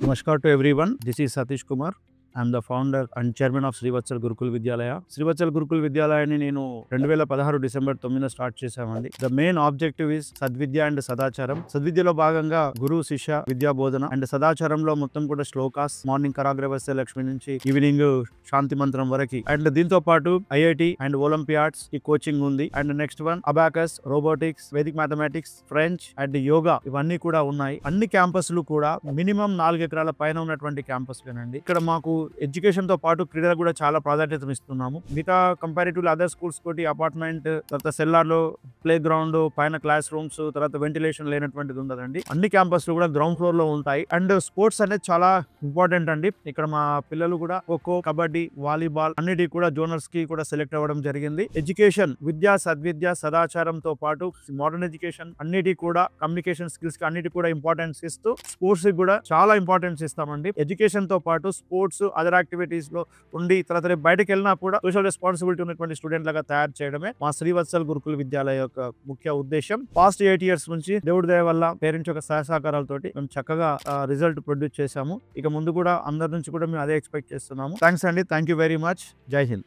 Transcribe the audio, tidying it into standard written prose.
Namaskar to everyone. This is Satish Kumar. I'm the founder and chairman of Srivatsal Gurukul Vidyalaya. Srivatsal Gurukul Vidyalaya ni నేను 2016 December 9 start చేశామండి. The main objective is సద్విద్య and సదాచారం. సద్విద్యలో భాగంగా గురు శిష్య విద్యా బోధన అండ్ సదాచారంలో మొత్తం కూడా శ్లోకాస్ మార్నింగ్ కరాగ్రవస్య లక్ష్మి నుంచి ఈవినింగ్ శాంతి మంత్రం వరకు అండ్ దీంతో పాటు ఐఐటి అండ్ ఒలింపియాడ్స్ ఈ కోచింగ్ ఉంది and next one abacus, robotics, Vedic mathematics, French and yoga ఇవన్నీ కూడా ఉన్నాయి. అన్ని క్యాంపస్లు కూడా మినిమం 4 ఎకరాల పైన ఉన్నటువంటి క్యాంపస్లేనండి. ఇక్కడ మాకు ఎడ్యుకేషన్ తో పాటు క్రీడలకు కూడా చాలా ప్రాధాన్యత ఇస్తున్నాము. మిగతా కంపారిటివ్లీ అదర్ స్కూల్స్ తోటి అపార్ట్మెంట్ తర్వాత సెల్లార్ లో ప్లే గ్రౌండ్ పైన క్లాస్ రూమ్స్ తర్వాత వెంటిలేషన్ లేనటువంటిది ఉండదండి. అన్ని క్యాంపస్లు కూడా గ్రౌండ్ ఫ్లోర్ లో ఉంటాయి అండ్ స్పోర్ట్స్ అనేది చాలా ఇంపార్టెంట్ అండి. ఇక్కడ మా పిల్లలు కూడా ఖోఖో, కబడ్డీ, వాలీబాల్ అన్నిటి కూడా జోనర్స్ కి కూడా సెలెక్ట్ అవ్వడం జరిగింది. ఎడ్యుకేషన్ విద్య, సద్విద్య, సదాచారంతో పాటు మోడర్న్ ఎడ్యుకేషన్ అన్నిటి కూడా కమ్యూనికేషన్ స్కిల్స్ కి అన్నిటి కూడా ఇంపార్టెన్స్ ఇస్తూ స్పోర్ట్స్ కి కూడా చాలా ఇంపార్టెన్స్ ఇస్తామండి. ఎడ్యుకేషన్ తో పాటు స్పోర్ట్స్ అదర్ యాక్టివిటీస్ లో ఉండి తర్వాత బయటకు వెళ్ళినా కూడా సోషల్ రెస్పాన్సిబిలిటీ ఉన్నటువంటి స్టూడెంట్ లాగా తయారు చేయడమే మా శ్రీవత్సల్ గురుకుల విద్యాలయ యొక్క ముఖ్య ఉద్దేశం. పాస్ట్ 8 years నుంచి దేవుడి దయ వల్ల పేరెంట్స్ యొక్క సహకారాలతోటి మేము చక్కగా రిజల్ట్ ప్రొడ్యూస్ చేశాము. ఇక ముందు కూడా అందరి నుంచి కూడా మేము అదే ఎక్స్పెక్ట్ చేస్తున్నాము. థ్యాంక్స్ అండి. Thank you very much. జై హింద్.